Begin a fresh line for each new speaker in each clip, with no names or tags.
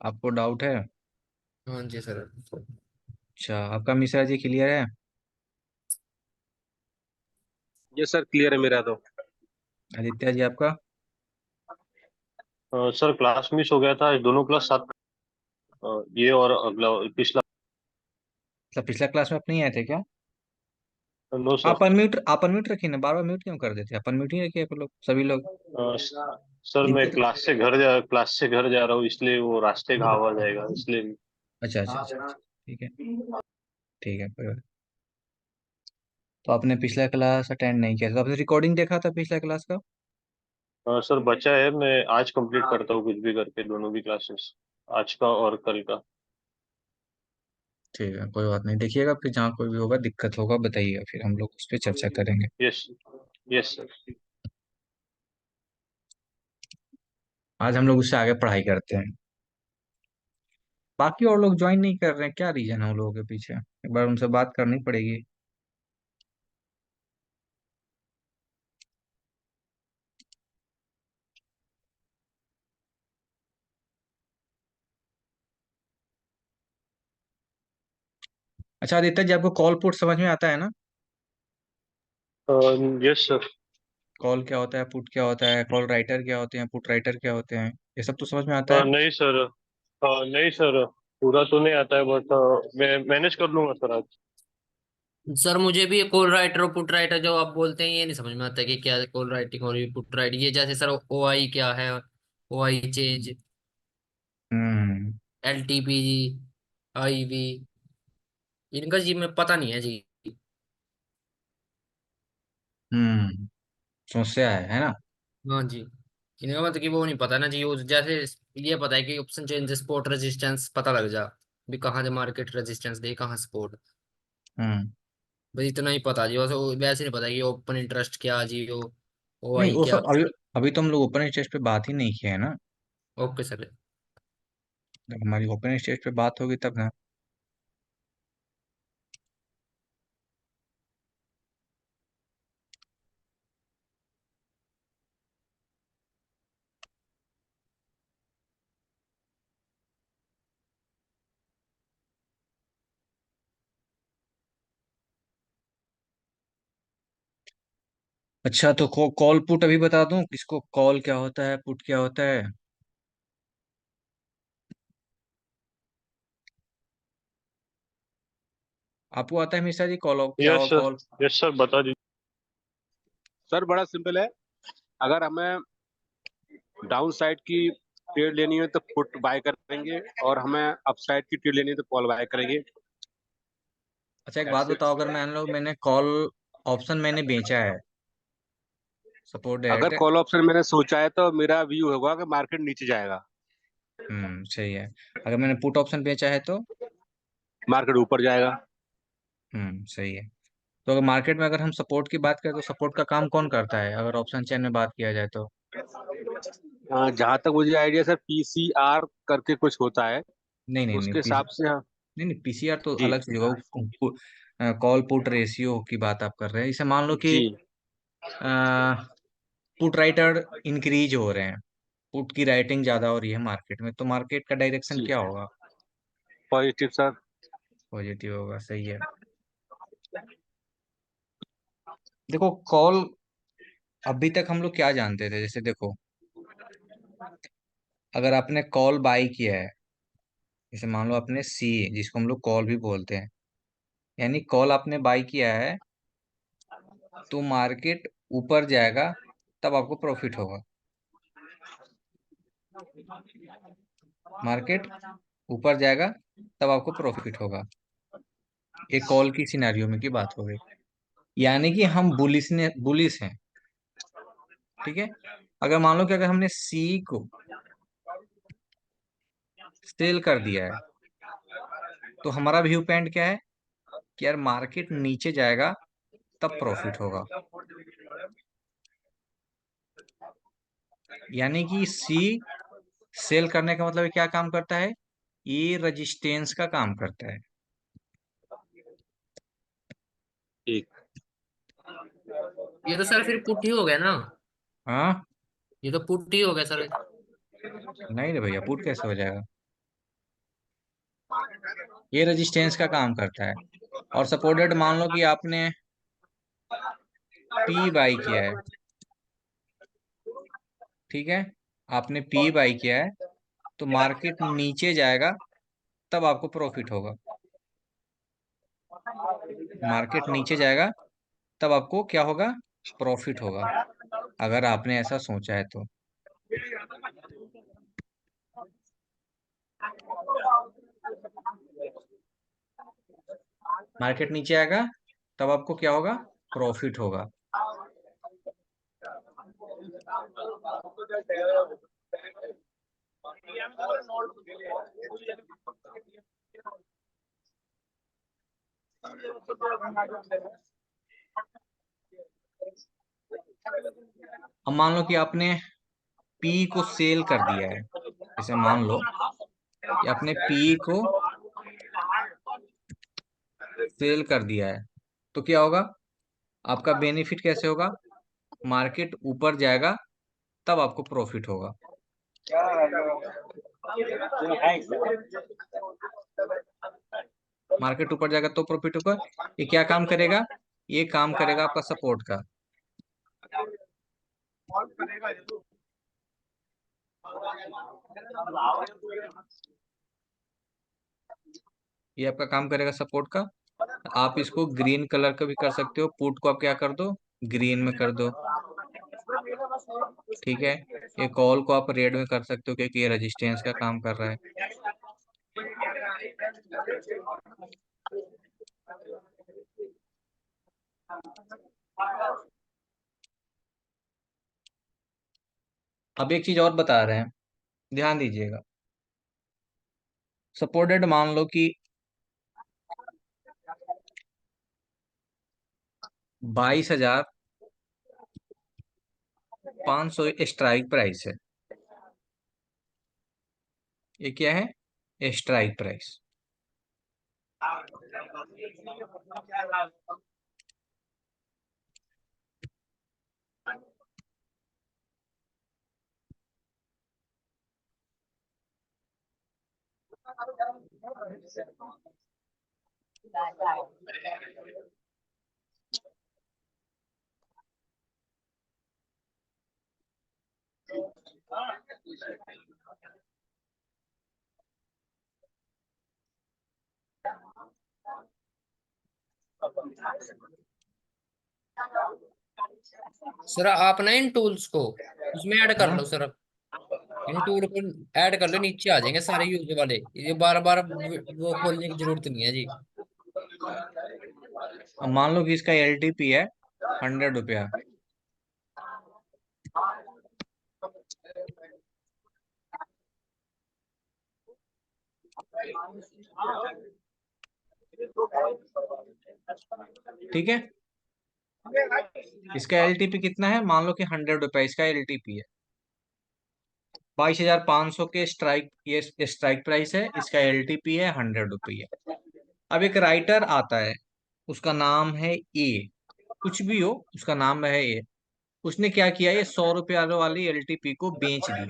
आपको डाउट है?
हाँ जी सर।
अच्छा, आपका मिश्रा जी क्लियर है?
ये सर क्लियर है मेरा तो।
आदित्य जी आपका?
सर क्लास मिस हो गया था, दोनों क्लास साथ। ये और अगला पिछला।
मतलब पिछला क्लास में आप नहीं आए थे क्या?
No sir.
आप अनम्यूट रखिए ना, बार बार म्यूट क्यों कर देते हैं? आप अनम्यूट ही रखिए आप लोग, सभी लोग।
सर मैं
इनके
क्लास से घर जा रहा हूँ, इसलिए वो रास्ते का आवाज आएगा इसलिए।
अच्छा अच्छा अच्छा अच्छा, ठीक है। ठीक है, कोई बात। तो आपने पिछला क्लास अटेंड नहीं किया, तो आपने रिकॉर्डिंग देखा था पिछला क्लास का?
सर बचा है, मैं आज कंप्लीट करता हूँ कुछ भी करके दोनों भी क्लासेस, आज का और कल का।
ठीक है, कोई बात नहीं, देखिएगा फिर जहाँ कोई भी होगा दिक्कत होगा बताइएगा, फिर हम लोग उस पर चर्चा करेंगे।
यस। Yes sir.
आज हम लोग उससे आगे पढ़ाई करते हैं। बाकी और लोग ज्वाइन नहीं कर रहे हैं, क्या रीजन है उन लोगों के पीछे? एक बार उनसे बात करनी पड़ेगी। अच्छा आदित्य जी, आपको कॉल पुट समझ में आता है ना?
Yes sir.
कॉल क्या होता है, पुट क्या होता है, कॉल राइटर क्या होते हैं, पुट राइटर क्या होते हैं, ये सब तो समझ में आता है?
नहीं सर। नहीं सर, पूरा तो नहीं आता है बट मैं मैनेज कर लूंगा सर आज।
सर मुझे भी कॉल राइटर और पुट राइटर जो आप बोलते हैं ये नहीं समझ में आता कि क्या कॉल राइटिंग और पुट राइटिंग, ये जैसे सर ओ आई क्या है, O I change,
hmm.
L T P G, I V, इनका जी मैं पता नहीं है जी।
हम्म। समस्या है ना?
हाँ जी। इनका मतलब कि वो नहीं पता ना जी, यूज जैसे ये पता है कि ऑप्शन चेंज स्पोर्ट रेजिस्टेंस पता लग जा भी कहाँ से मार्केट रेजिस्टेंस दे कहाँ सपोर्ट,
हम्म।
बस इतना ही पता जी। वैसे वैसे नहीं पता कि ओपन इंटरेस्ट क्या जी, ओ
नहीं,
आई
वो
क्या।
सब अभी अभी तो हम लोग ओपन स्टेज पे बात ही नहीं किए है ना।
Okay sir.
जब हमारी ओपन स्टेज पे बात होगी तब ना। अच्छा, तो कॉल पुट अभी बता दूं किसको, कॉल क्या होता है, पुट क्या होता है? आपको आता है मिश्रा जी, कॉल क्या
यस
हो
सर।
कॉल?
यस सर बता दीजिए।
सर बड़ा सिंपल है। अगर हमें डाउन साइड की ट्रेड लेनी है तो पुट बाय करेंगे, और हमें अप साइड की ट्रेड लेनी है तो कॉल बाय करेंगे।
अच्छा, एक बात
That's it.
बताओ, अगर मान लो मैंने कॉल ऑप्शन मैंने बेचा है, सपोर्ट
अगर
डायरेक्ट।
कॉल ऑप्शन मैंने सोचा है तो मेरा व्यू होगा कि मार्केट नीचे जाएगा,
सही है। अगर मैंने पुट ऑप्शन बेचा है तो?
मार्केट ऊपर जाएगा।
सही है। तो अगर मार्केट में अगर हम सपोर्ट की बात करें तो सपोर्ट का काम कौन करता है, अगर ऑप्शन चेन में बात किया जाए तो?
जहां तक मुझे आइडिया सर पीसीआर करके कुछ होता है,
नहीं नहीं नहीं,
उसके हिसाब से हाँ।
नहीं नहीं, पीसीआर तो
जी।
अलग चीज होगा। कॉल पुट रेशियो की बात आप कर रहे हैं, इसे मान लो कि
जी।
पुट राइटर इंक्रीज हो रहे हैं, पुट की राइटिंग ज्यादा हो रही है मार्केट में, तो मार्केट का डायरेक्शन
जी।
क्या होगा?
Positive sir.
पॉजिटिव होगा, सही है। देखो कॉल, अभी तक हम लोग क्या जानते थे, जैसे देखो, अगर आपने कॉल बाई किया है, जैसे मान लो आपने सी, जिसको हम लोग कॉल भी बोलते हैं, यानी कॉल आपने बाई किया है, तो मार्केट ऊपर जाएगा तब आपको प्रॉफिट होगा। मार्केट ऊपर जाएगा तब आपको प्रॉफिट होगा। एक कॉल की सिनेरियो में की बात हो गई, यानी कि हम बुलिस हैं। ठीक है। अगर मान लो कि अगर हमने सी को सेल कर दिया है, तो हमारा व्यू पॉइंट क्या है कि यार मार्केट नीचे जाएगा तब प्रॉफिट होगा। यानी कि सी सेल करने का मतलब क्या काम करता है? ये रजिस्टेंस का काम करता है।
ठीक।
ये तो सर फिर पुट ही हो गया ना,
हाँ।
ये तो पुट ही हो गया सर।
नहीं रे भैया, पुट कैसे हो जाएगा? ये रेजिस्टेंस का काम करता है। और सपोर्टेड मान लो कि आपने पी बाई किया है, ठीक है, आपने पी बाई किया है, तो मार्केट नीचे जाएगा तब आपको प्रॉफिट होगा। मार्केट नीचे जाएगा तब आपको क्या होगा, प्रॉफिट होगा, अगर आपने ऐसा सोचा है तो। मार्केट नीचे आएगा तब आपको क्या होगा, प्रॉफिट होगा। अब मान लो कि आपने पी को सेल कर दिया है, जैसे मान लो कि आपने पी को सेल कर दिया है, तो क्या होगा, आपका बेनिफिट कैसे होगा, मार्केट ऊपर जाएगा तब आपको प्रॉफिट होगा। मार्केट ऊपर जाएगा तो प्रॉफिट होगा। ये क्या काम करेगा, ये काम करेगा आपका सपोर्ट का। ये आपका काम करेगा सपोर्ट का। आप इसको ग्रीन कलर का भी कर सकते हो, पुट को आप क्या कर दो, ग्रीन में कर दो, ठीक है। ये कॉल को आप रेड में कर सकते हो क्योंकि ये रेजिस्टेंस का काम कर रहा है। अब एक चीज और बता रहे हैं, ध्यान दीजिएगा। सपोर्टेड मान लो कि 22,500 स्ट्राइक प्राइस है। ये क्या है, स्ट्राइक प्राइस।
सर आप ना इन टूल्स को उसमें ऐड कर
हाँ,
लो सर। इन टूल को ऐड कर लो, नीचे आ जाएंगे सारे यूज वाले, ये बार बार वो खोलने की जरूरत नहीं है जी।
अब मान लो कि इसका एलटीपी है 100 रुपया, ठीक है। इसका एलटीपी कितना है, मान लो कि 100 रुपया इसका एलटीपी है। 22,500 के स्ट्राइक, ये स्ट्राइक प्राइस है, इसका एलटीपी है 100 रुपया। अब एक राइटर आता है, उसका नाम है ए, कुछ भी हो उसका नाम है ए। उसने क्या किया, ये 100 रुपया वाली एलटीपी को बेच दिया।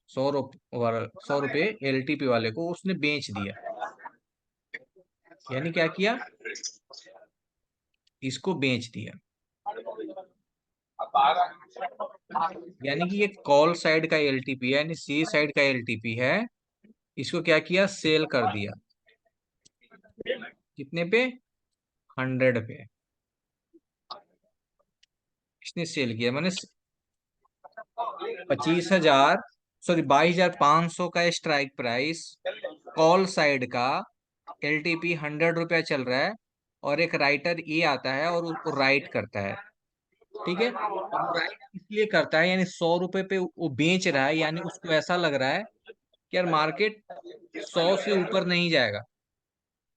100 रुपये एलटीपी वाले को उसने बेच दिया, यानी क्या किया, इसको बेच दिया। यानी कि ये कॉल साइड का एलटीपी है, यानी सी साइड का एलटीपी है, इसको क्या किया, सेल कर दिया। कितने पे, 100 पे इसने सेल किया। मैंने 25,000, सॉरी 22,500 का स्ट्राइक प्राइस, कॉल साइड का एलटीपी 100 रुपया चल रहा है, और एक राइटर ये आता है और उसको राइट करता है, ठीक है। और वो राइट इसलिए करता है, यानी 100 रुपये पे वो बेच रहा है, यानी उसको ऐसा लग रहा है कि यार मार्केट 100 से ऊपर नहीं जाएगा।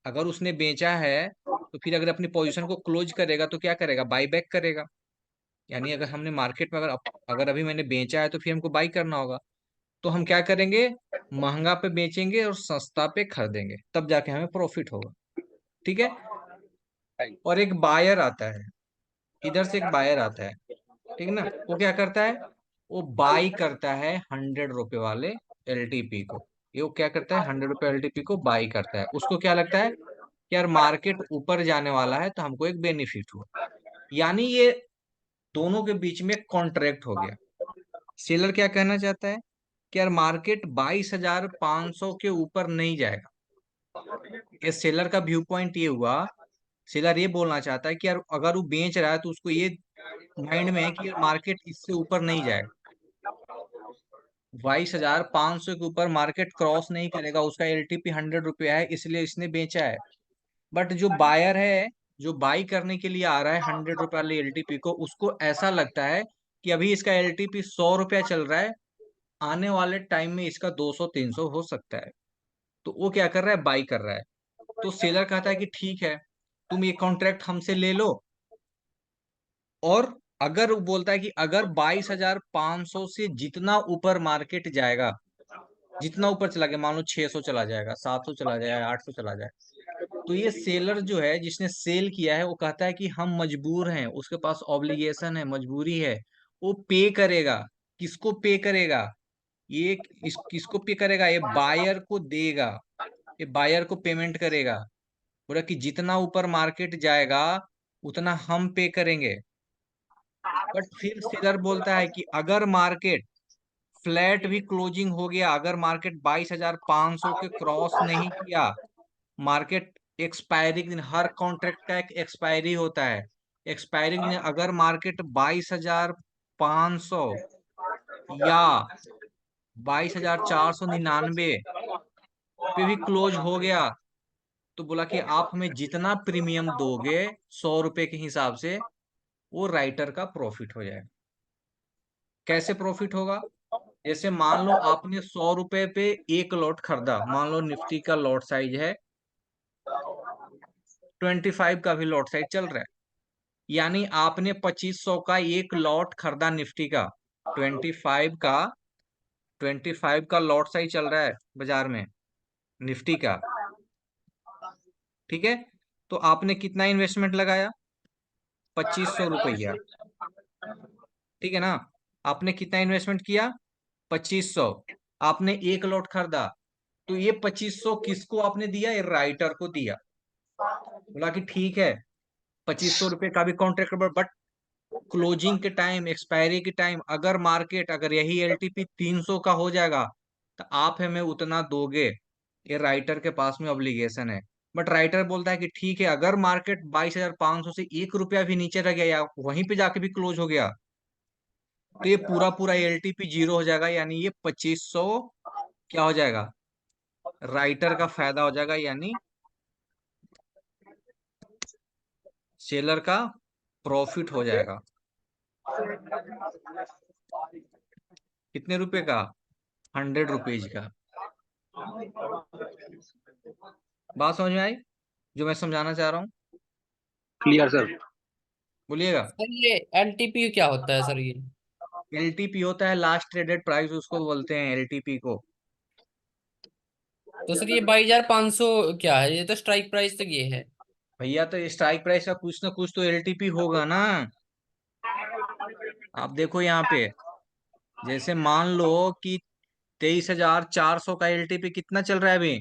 अगर उसने बेचा है तो फिर अगर अपनी पोजीशन को क्लोज करेगा तो क्या करेगा, बाई बैक करेगा। यानी अगर हमने मार्केट में अगर अगर अभी मैंने बेचा है तो फिर हमको बाई करना होगा, तो हम क्या करेंगे, महंगा पे बेचेंगे और सस्ता पे खरीदेंगे, तब जाके हमें प्रॉफिट होगा, ठीक है। और एक बायर आता है, इधर से एक बायर आता है, ठीक ना, वो क्या करता है, वो बाई करता है 100 रुपए वाले एलटीपी को, ये वो क्या करता है, 100 रुपये एलटीपी को बाई करता है। उसको क्या लगता है कि यार मार्केट ऊपर जाने वाला है तो हमको एक बेनिफिट हो, यानी ये दोनों के बीच में कॉन्ट्रैक्ट हो गया। सेलर क्या कहना चाहता है कि यार मार्केट 22,500 के ऊपर नहीं जाएगा। ये सेलर का व्यू पॉइंट ये हुआ, सेलर ये बोलना चाहता है कि यार अगर वो बेच रहा है तो उसको ये माइंड में है कि यार मार्केट इससे ऊपर नहीं जाएगा, 22,500 के ऊपर मार्केट क्रॉस नहीं करेगा, उसका एलटीपी 100 रुपया है, इसलिए इसने बेचा है। बट जो बायर है, जो बाई करने के लिए आ रहा है 100 रुपये वाले एलटीपी को, उसको ऐसा लगता है कि अभी इसका एलटीपी 100 रुपया चल रहा है, आने वाले टाइम में इसका 200-300 हो सकता है, तो वो क्या कर रहा है, बाई कर रहा है। तो सेलर कहता है कि ठीक है, तुम ये कॉन्ट्रैक्ट हमसे ले लो, और अगर वो बोलता है कि अगर 22,500 से जितना ऊपर मार्केट जाएगा, जितना ऊपर चला गया, मान लो 600 चला जाएगा, 700 चला जाएगा, 800 चला जाए, तो ये सेलर जो है, जिसने सेल किया है, वो कहता है कि हम मजबूर हैं, उसके पास ऑब्लिगेशन है, मजबूरी है, वो पे करेगा। किसको पे करेगा, ये किसको पे करेगा, ये बायर को देगा, ये बायर को पेमेंट करेगा। बोला कि जितना ऊपर मार्केट जाएगा उतना हम पे करेंगे। बट फिर सेलर बोलता है कि अगर मार्केट फ्लैट भी क्लोजिंग हो गया, अगर मार्केट 22,500 के क्रॉस नहीं किया, मार्केट एक्सपायरी दिन, हर कॉन्ट्रैक्ट का एक एक्सपायरी होता है, एक्सपायरी दिन अगर मार्केट 22,500 या 22,499 पे भी क्लोज हो गया, तो बोला कि आप हमें जितना प्रीमियम दोगे 100 रुपए के हिसाब से, वो राइटर का प्रॉफिट हो जाएगा। कैसे प्रॉफिट होगा, जैसे मान लो आपने 100 रुपए पे एक लॉट खरीदा, मान लो निफ्टी का लॉट साइज है 25 का भी लॉट साइज चल रहा है, यानी आपने 2500 का एक लॉट खरीदा निफ्टी का, 25 का 25 का लॉट साइज चल रहा है बाजार में निफ्टी का, ठीक है। तो आपने कितना इन्वेस्टमेंट लगाया, 2500 रुपया, ठीक है ना। आपने कितना इन्वेस्टमेंट किया, 2500, आपने एक लॉट खरीदा, तो ये 2500 किसको आपने दिया, ये राइटर को दिया। बोला कि ठीक है, 2500 रुपये का भी कॉन्ट्रैक्ट, बट क्लोजिंग के टाइम, एक्सपायरी के टाइम, अगर मार्केट, अगर यही एलटीपी 300 का हो जाएगा, तो आप हमें उतना दोगे, ये राइटर के पास में ऑब्लिगेशन है। बट राइटर बोलता है कि ठीक है, अगर मार्केट 22,500 से 1 रुपया भी नीचे रह गया, या वहीं पे जाके भी क्लोज हो गया, तो ये पूरा पूरा एलटीपी जीरो हो जाएगा, यानी ये 2500 क्या हो जाएगा, राइटर का फायदा हो जाएगा, यानी सेलर का प्रॉफिट हो जाएगा। कितने रुपए का, 100 रुपीज का। बात समझ में आई जो मैं समझाना चाह रहा हूँ,
क्लियर सर।
बोलिएगा।
सर ये एलटीपी क्या होता है सर ये?
एलटीपी होता है लास्ट ट्रेडेड प्राइस, उसको बोलते हैं एलटीपी को।
तो सर ये 22,500 क्या है, ये तो स्ट्राइक प्राइस तक ये है।
भैया तो स्ट्राइक प्राइस का कुछ ना कुछ तो एलटीपी होगा ना। आप देखो यहाँ पे, जैसे मान लो कि 23,400 का एलटीपी कितना चल रहा है अभी,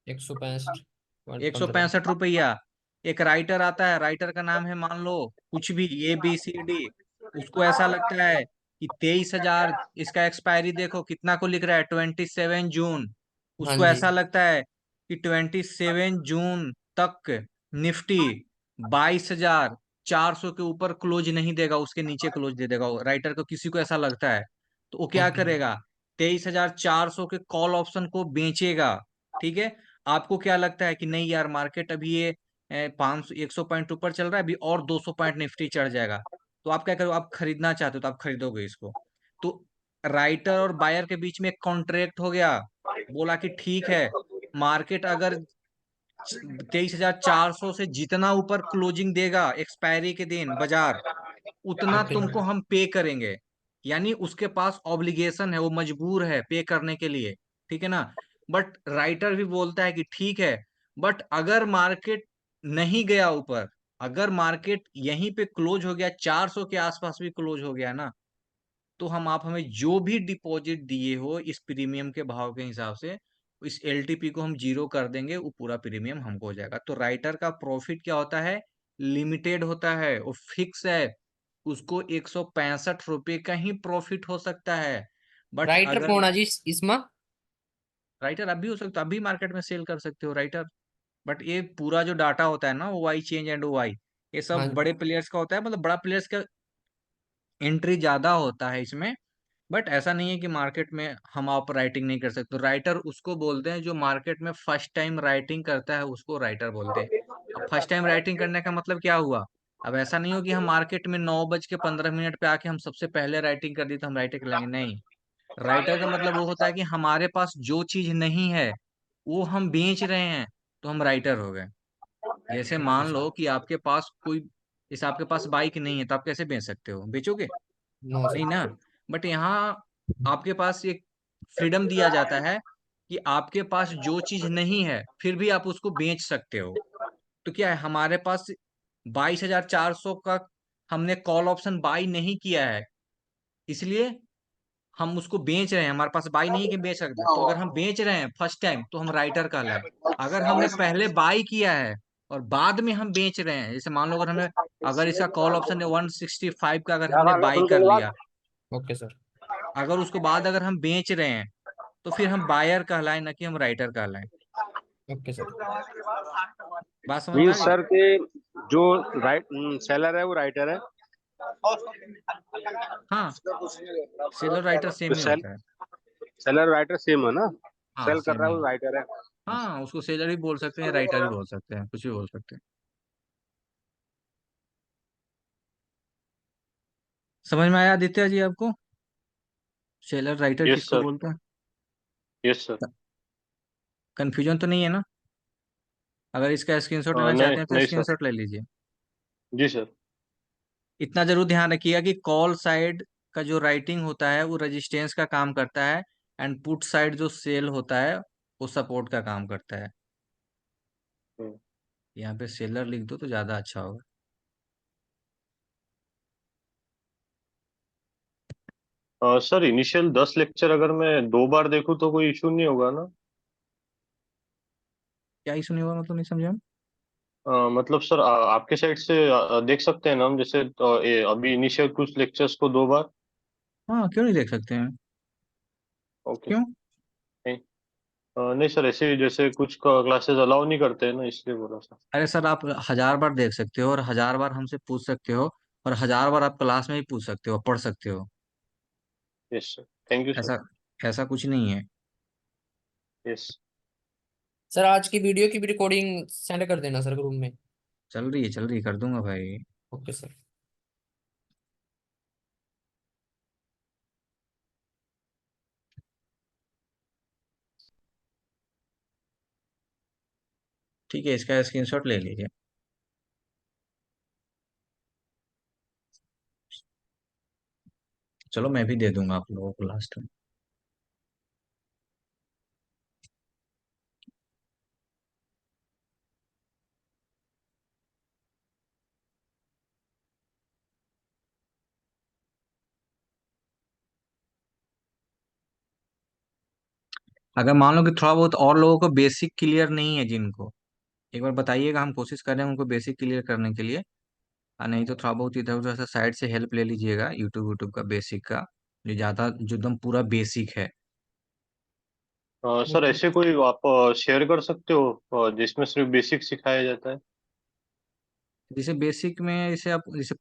165.15।
165 रुपया। एक राइटर आता है, राइटर का नाम है मान लो कुछ भी, ABCD, उसको ऐसा लगता है कि 23,000, इसका एक्सपायरी देखो कितना को लिख रहा है, 27 जून।
हाँ
उसको
जी।
ऐसा लगता है कि 27 जून तक निफ्टी 22,400 के ऊपर क्लोज नहीं देगा, उसके नीचे क्लोज दे देगा। राइटर को, किसी को ऐसा लगता है, तो वो क्या
ओके।
करेगा, 23,400 के कॉल ऑप्शन को बेचेगा, ठीक है। आपको क्या लगता है कि नहीं यार मार्केट अभी ये 100 पॉइंट ऊपर चल रहा है, अभी और 200 पॉइंट निफ्टी चढ़ जाएगा, तो आप क्या करो, आप खरीदना चाहते हो तो आप खरीदोगे इसको। तो राइटर और बायर के बीच में एक कॉन्ट्रैक्ट हो गया, बोला कि ठीक है, मार्केट अगर 23,400 से जितना ऊपर क्लोजिंग देगा एक्सपायरी के दिन बाजार, उतना
ओके
तुमको हम पे करेंगे, यानी उसके पास ऑब्लिगेशन है, वो मजबूर है पे करने के लिए, ठीक है ना। बट राइटर भी बोलता है कि ठीक है, बट अगर मार्केट नहीं गया ऊपर, अगर मार्केट यहीं पे क्लोज हो गया, 400 के आसपास भी क्लोज हो गया ना, तो हम, आप हमें जो भी डिपॉजिट दिए हो इस प्रीमियम के भाव के हिसाब से, इस एलटीपी को हम जीरो कर देंगे, वो पूरा प्रीमियम हमको हो जाएगा। तो राइटर का प्रॉफिट क्या होता है, लिमिटेड होता है और फिक्स है, उसको 165 रुपये का ही प्रॉफिट हो सकता है। बट
राइटर
अगर
कौन है जी इसमें?
राइटर अभी हो सकता है, अभी मार्केट में सेल कर सकते हो राइटर। बट ये पूरा जो डाटा होता है ना, O Y change and O Y, ये सब
हाँ।
बड़े प्लेयर्स का होता है, मतलब बड़ा प्लेयर्स का एंट्री ज्यादा होता है इसमें। बट ऐसा नहीं है कि मार्केट में हम आप राइटिंग नहीं कर सकते। राइटर उसको बोलते हैं जो मार्केट में फर्स्ट टाइम राइटिंग करता है, उसको राइटर बोलते हैं। अब फर्स्ट टाइम राइटिंग करने का मतलब क्या हुआ, अब ऐसा नहीं हो कि हम मार्केट में 9:15 पे आके हम सबसे पहले राइटिंग कर दी तो हम राइटिंग कर लेंगे, नहीं। राइटर का मतलब वो होता है कि हमारे पास जो चीज नहीं है वो हम बेच रहे हैं, तो हम राइटर हो गए। जैसे
ओके
मान
सर।
लो कि आपके पास कोई, जैसे आपके पास बाइक नहीं है तो आप कैसे बेच सकते हो, बेचोगे
नो
नहीं
सर।
ना। बट यहाँ आपके पास एक फ्रीडम दिया जाता है कि आपके पास जो चीज नहीं है फिर भी आप उसको बेच सकते हो। तो क्या है, हमारे पास 22,400 का हमने कॉल ऑप्शन बाई नहीं किया है, इसलिए हम उसको बेच रहे हैं। हमारे पास बाई नहीं है कि बेच सकते हैं। तो अगर हम बेच रहे हैं फर्स्ट टाइम तो हम राइटर कहलाए। अगर हमने पहले बाई किया है और बाद में हम बेच रहे हैं, जैसे मान लो अगर हमने, अगर इसका कॉल ऑप्शन है 165 का, अगर हमने बाई कर लिया,
ओके सर।
अगर उसको बाद अगर हम बेच रहे हैं तो फिर हम बायर कहलाएं, ना कि हम राइटर कहलाएं।
Okay sir.
बात समझ में आ
मीन्स
गई।
सर के जो राइट सेलर है वो राइटर है,
हाँ, सेलर राइटर
जो
सेम ही होता है।
सेलर राइटर सेम है ना,
हाँ
सेल कर
सेम
रहा
ही
है
है।
वो राइटर है।
हाँ, उसको सेलर भी बोल सकते हैं, राइटर भी बोल सकते हैं, कुछ भी बोल सकते हैं। समझ में आया आदित्य जी आपको, सेलर राइटर
यस
किसको
सर।
बोलते हैं?
Yes sir.
कंफ्यूजन तो नहीं है ना? अगर इसका स्क्रीनशॉट लेना
नहीं
चाहते हैं तो
नहीं सर।
स्क्रीनशॉट ले लीजिए।
जी सर।
इतना जरूर ध्यान रखिएगा कि कॉल साइड का जो राइटिंग होता है वो रेजिस्टेंस का काम करता है, एंड पुट साइड जो सेल होता है वो सपोर्ट का काम करता है।
हम्म।
यहाँ पे सेलर लिख दो तो ज्यादा अच्छा होगा।
सर इनिशियल 10 लेक्चर अगर मैं 2 बार देखूँ तो कोई इशू नहीं होगा ना?
क्या ही सुनी हुआ, मतलब नहीं समझा हम।
मतलब सर आपके साइड से देख सकते हैं ना हम, जैसे अभी इनिशियल कुछ लेक्चर्स को 2 बार।
हाँ, क्यों नहीं देख सकते हैं,
ओके।
क्यों?
नहीं। नहीं सर, ऐसे जैसे कुछ क्लासेस अलाउ नहीं करते हैं ना, इसलिए बोला सर।
अरे सर, आप 1000 बार देख सकते हो और 1000 बार हमसे पूछ सकते हो, और 1000 बार आप क्लास में भी पूछ सकते हो, पढ़ सकते हो।
Yes sir, thank you sir.
ऐसा ऐसा कुछ नहीं है।
यस।
सर आज की वीडियो की भी रिकॉर्डिंग सेंड कर देना सर ग्रुप में।
चल रही, कर दूंगा भाई।
Okay sir.
ठीक है, इसका स्क्रीनशॉट ले लीजिए। चलो, मैं भी दे दूंगा आप लोगों को लास्ट में। अगर मान लो कि थोड़ा बहुत और लोगों को बेसिक क्लियर नहीं है जिनको, एक बार बताइएगा, हम कोशिश कर रहे हैं उनको बेसिक क्लियर करने के लिए। और नहीं तो थोड़ा बहुत इधर उधर से साइड से हेल्प ले लीजिएगा, यूट्यूब यूट्यूब का बेसिक का, जो ज़्यादा जो एकदम पूरा बेसिक है।
सर ऐसे कोई आप शेयर कर सकते हो जिसमें सिर्फ बेसिक सिखाया जाता है?
जैसे बेसिक में, जैसे आप जैसे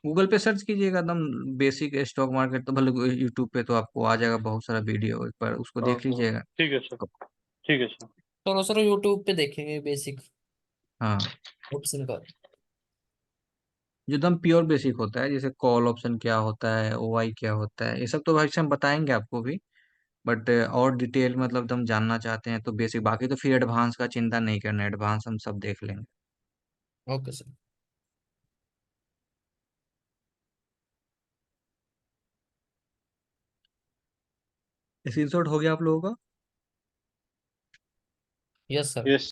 गूगल पे सर्च कीजिएगा एकदम बेसिक स्टॉक मार्केट, तो भले यूट्यूब पे तो आपको आ जाएगा बहुत सारा वीडियो, एक बार उसको
हाँ
देख
हाँ।
लीजिएगा।
ठीक है सर। ठीक है सर।
चलो सर यूट्यूब पे देखेंगे बेसिक
हाँ,
ऑप्शन का।
जो एकदम प्योर बेसिक होता है, जैसे कॉल ऑप्शन क्या होता है, ओआई क्या होता है, ये सब तो भाई हम बताएंगे आपको भी। बट और डिटेल मतलब एकदम जानना चाहते हैं तो बेसिक, बाकी तो फिर एडवांस का चिंता नहीं करना, एडवांस हम सब देख लेंगे।
Okay sir.
स्क्रीनशॉट हो गया आप लोगों का?
Yes sir.
यस।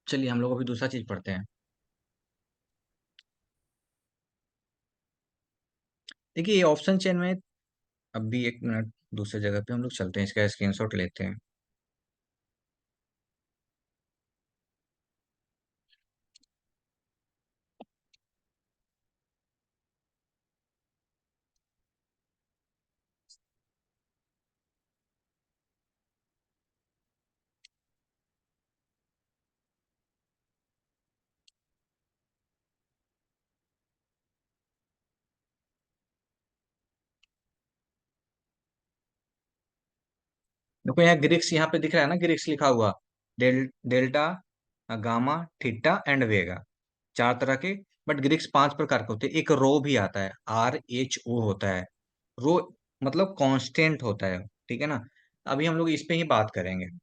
चलिए, हम लोग अभी दूसरा चीज पढ़ते हैं। देखिए ये ऑप्शन चेन में, अभी एक मिनट, दूसरे जगह पे हम लोग चलते हैं, इसका स्क्रीनशॉट लेते हैं। देखो यहाँ ग्रिक्स यहाँ पे दिख रहा है ना, ग्रिक्स लिखा हुआ, डेल्टा, गामा, थीटा एंड वेगा, चार तरह के। बट ग्रिक्स पांच प्रकार के होते हैं। एक रो भी आता है, RHO होता है। रो मतलब कांस्टेंट होता है, ठीक है ना। अभी हम लोग इस पे ही बात करेंगे, ठीक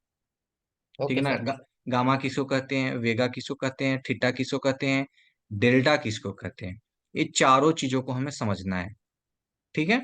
है
ओके
ना।
सर।
गामा किसको कहते हैं, वेगा किसको कहते हैं, थीटा किसको कहते हैं, डेल्टा किसको कहते हैं, ये चारों चीजों को हमें समझना है, ठीक है।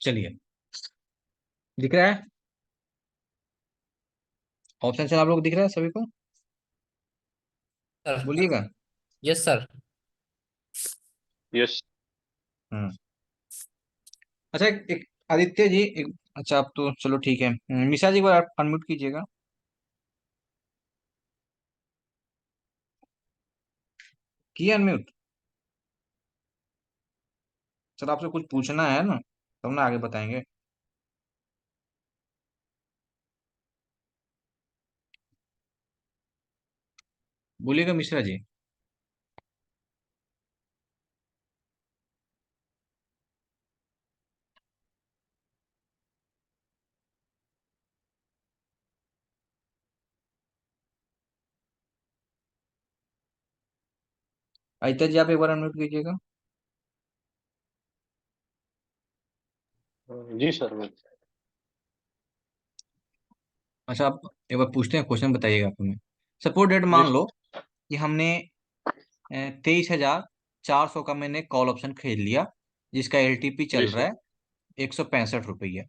चलिए, दिख रहा है ऑप्शन से, आप लोग दिख रहा है सभी को,
सर।
बोलिएगा।
Yes sir.
यस।
हम्म अच्छा, एक आदित्य जी, एक, अच्छा आप तो चलो ठीक है। मिशा जी एक बार आप अनम्यूट कीजिएगा। किया अनम्यूट। सर आपसे कुछ पूछना है ना, तब ना आगे बताएंगे। बोलिएगा मिश्रा जी। आदित्य जी आप एक बार अनम्यूट कीजिएगा।
जी सर। मैं
अच्छा आप एक बार पूछते हैं, क्वेश्चन बताइएगा आप हमें। सपोज डेट
जी
मान लो कि हमने 23,400 का मैंने कॉल ऑप्शन खरीद लिया, जिसका LTP
जी
चल रहा
सर।
है 165 रुपये।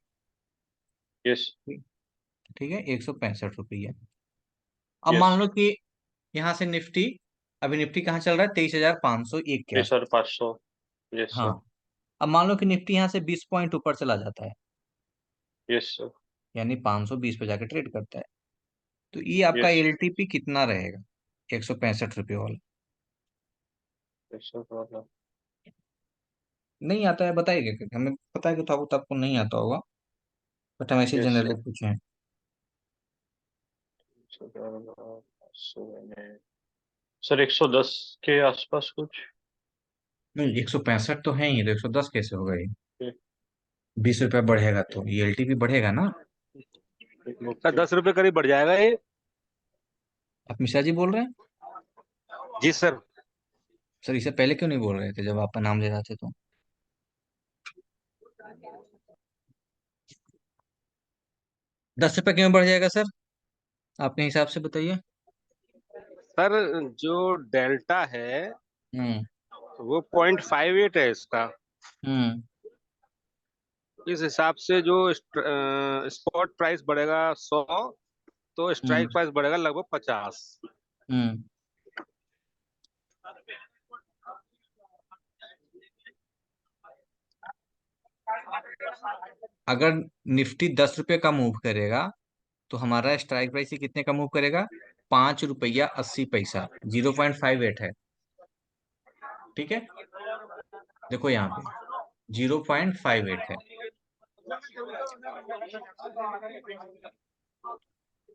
यस।
ठीक है, 165 रुपये। अब
यस।
मान लो कि यहाँ से निफ्टी, अभी निफ्टी कहाँ चल रहा है, 23,501 के
जी
आसपास।
सर, 500। यस
हाँ,
सर।
अब मान लो कि निफ्टी यहाँ से 20 पॉइंट ऊपर चला जाता है,
यस सर।
यानी 520 पे जाके ट्रेड करता है, तो ये आपका
यस।
LTP कितना रहेगा, 165 रुपये वाला।
Yes sir.
नहीं आता है बताइएगा, क्योंकि हमें पता है कि तो आपको नहीं आता होगा, बट हम ऐसे
यस
जनरली
सर।
पूछे हैं।
सर 110 के आसपास कुछ।
नहीं, 165 तो है ही, तो 110 कैसे होगा ये। 20 रुपया बढ़ेगा तो ये LTP बढ़ेगा ना।
सर 10 रुपए करीब बढ़ जाएगा ये।
आप मिश्रा जी बोल रहे हैं।
जी सर।
सर इससे पहले क्यों नहीं बोल रहे थे जब आपका नाम ले रहे थे तो। 10 रुपया क्यों बढ़ जाएगा सर, आपके हिसाब से बताइए।
सर जो डेल्टा है
हम्म।
वो 0.58 है इसका।
हम्म।
इस हिसाब से जो स्पॉट प्राइस बढ़ेगा 100, तो
हम्म।
स्ट्राइक प्राइस बढ़ेगा लगभग 50।
हम्म। अगर निफ्टी 10 रुपये का मूव करेगा तो हमारा स्ट्राइक प्राइस ही कितने का मूव करेगा? 5 रुपया 80 पैसा, 0.58 है। ठीक है, देखो यहाँ पे 0.58 है।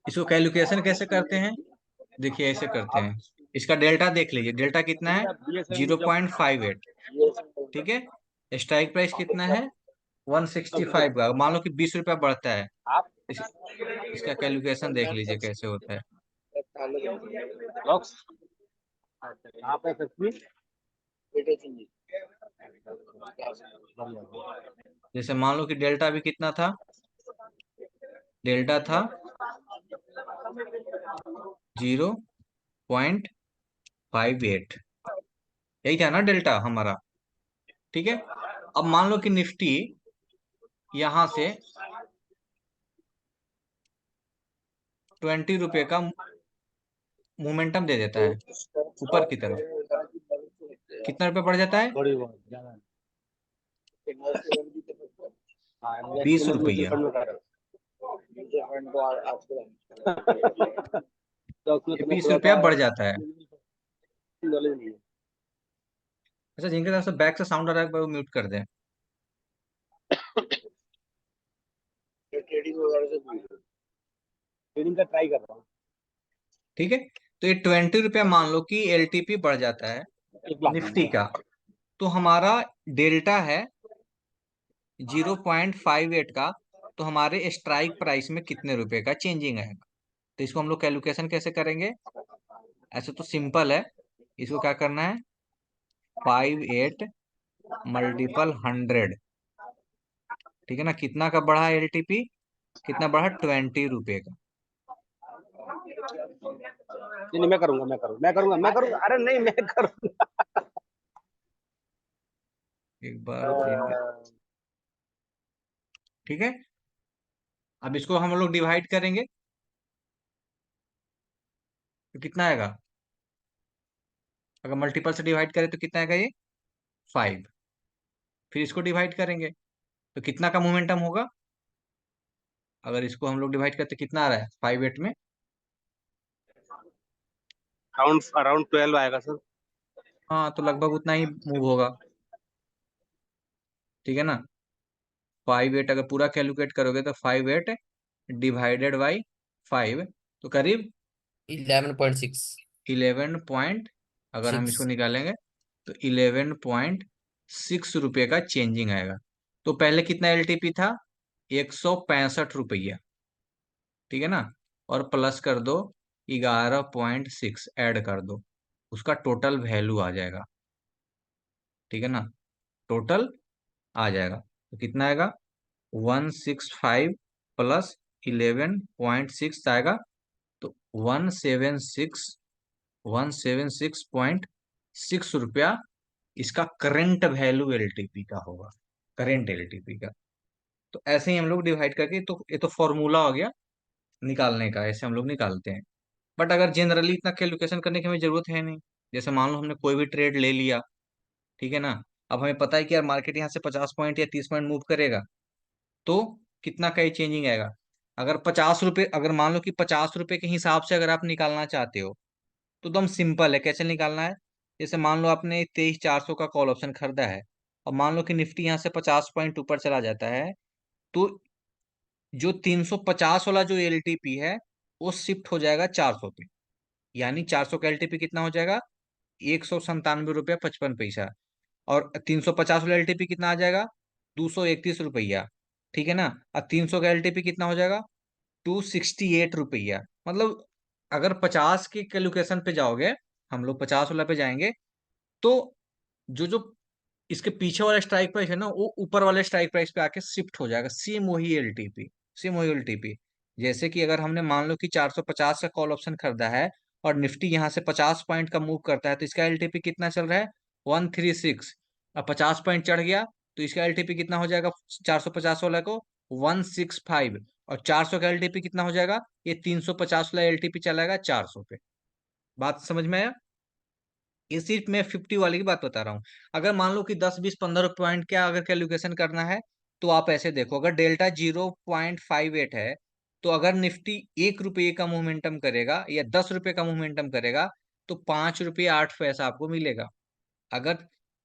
इसको कैलकुलेशन कैसे करते हैं? देखिए ऐसे करते हैं, इसका डेल्टा देख लीजिए, डेल्टा कितना है? 0.58। ठीक है, स्ट्राइक प्राइस कितना है? 165 का। मान लो कि 20 रुपया बढ़ता है, इस, इसका कैलकुलेशन देख लीजिए कैसे होता है। जैसे मान लो कि डेल्टा भी कितना था? डेल्टा था 0.58, यही था ना डेल्टा हमारा। ठीक है, अब मान लो कि निफ्टी यहां से 20 रुपये का मोमेंटम दे देता है ऊपर की तरफ। कितना रुपये बढ़ जाता है? 20 रुपया। 20 रुपया बढ़ जाता है। अच्छा, जिनके तरफ से बैक से साउंड आ रहा है वो म्यूट कर दें।
ट्रेडिंग का ट्राई कर रहा हूँ।
ठीक है, तो ये 20 रुपया मान लो कि एलटीपी बढ़ जाता है निफ्टी का, तो हमारा डेल्टा है 0.58 का, तो हमारे स्ट्राइक प्राइस में कितने रुपए का चेंजिंग आएगा? तो इसको हम लोग कैलकुलेशन कैसे करेंगे? ऐसे तो सिंपल है, इसको क्या करना है? 58 मल्टीपल 100। ठीक है ना, कितना का बढ़ा एलटीपी? कितना बढ़ा? 20 रुपये का।
नहीं, मैं करूंगा। अरे नहीं, मैं करूंगा।
एक बार ठीक है, अब इसको हम लोग डिवाइड करेंगे तो कितना आएगा? अगर मल्टीपल से डिवाइड करें तो कितना आएगा? ये 5। फिर इसको डिवाइड करेंगे तो कितना का मोमेंटम होगा? अगर इसको हम लोग डिवाइड करते कितना आ रहा है 58 में?
अराउंड 12 आएगा सर।
हाँ, तो लगभग उतना ही मूव होगा। ठीक है ना, 58 अगर पूरा कैलकुलेट करोगे तो 58 डिवाइडेड बाई 5, तो करीब
11.6।
11 पॉइंट, अगर हम इसको
6।
निकालेंगे तो 11.6 रुपये का चेंजिंग आएगा। तो पहले कितना एलटीपी था? 165 रुपया। ठीक है ना, और प्लस कर दो 11.6 ऐड कर दो, उसका टोटल वैल्यू आ जाएगा। ठीक है ना, टोटल आ जाएगा तो कितना आएगा? 165 प्लस 11.6 आएगा, तो 176.6 रुपया इसका करंट वैल्यू एलटीपी का होगा, करंट एलटीपी का। तो ऐसे ही हम लोग डिवाइड करके, तो ये तो फॉर्मूला हो गया निकालने का, ऐसे हम लोग निकालते हैं। बट अगर जनरली इतना कैलकुलेशन करने की हमें जरूरत है नहीं। जैसे मान लो हमने कोई भी ट्रेड ले लिया, ठीक है ना, अब हमें पता है कि यार मार्केट यहाँ से 50 पॉइंट या 30 पॉइंट मूव करेगा, तो कितना का ही चेंजिंग आएगा? अगर 50 रुपये, अगर मान लो कि 50 रुपये के हिसाब से अगर आप निकालना चाहते हो तो एकदम सिंपल है, कैसे निकालना है? जैसे मान लो आपने 23,400 का कॉल ऑप्शन खरीदा है, और मान लो कि निफ्टी यहाँ से 50 पॉइंट ऊपर चला जाता है, तो जो 350 वाला जो एलटीपी है वो शिफ्ट हो जाएगा 400 पे। यानी 400 का एलटीपी कितना हो जाएगा? 197 रुपया 55 पैसा। और 350 वाला एलटीपी कितना आ जाएगा? 231 रुपया। ठीक है ना, और 300 का एलटीपी कितना हो जाएगा? 268 रुपया। मतलब अगर 50 के कैलकुलेशन पे जाओगे, हम लोग 50 वाला पे जाएंगे, तो जो जो इसके पीछे वाला स्ट्राइक प्राइस है ना, वो ऊपर वाले स्ट्राइक प्राइस पे आके शिफ्ट हो जाएगा, सेम वही एलटीपी, सेम वही एलटीपी। जैसे कि अगर हमने मान लो कि 450 का कॉल ऑप्शन खरीदा है, और निफ्टी यहाँ से 50 पॉइंट का मूव करता है, तो इसका एलटीपी कितना चल रहा है? 136। अब 50 पॉइंट चढ़ गया तो इसका एलटीपी कितना हो जाएगा? 450 वाला को 165। और 400 का एलटीपी कितना हो जाएगा? ये 350 वाला एलटीपी चलाएगा 400 पे। बात समझ में आया? ये सिर्फ मैं 50 वाले की बात बता रहा हूँ। अगर मान लो कि 10 20 15 पॉइंट क्या अगर कैलकुलेशन करना है, तो आप ऐसे देखो, अगर डेल्टा 0.58 है, तो अगर निफ्टी 1 रुपये का मोमेंटम करेगा या 10 रुपये का मोमेंटम करेगा, तो 5 रुपये 8 पैसा आपको मिलेगा। अगर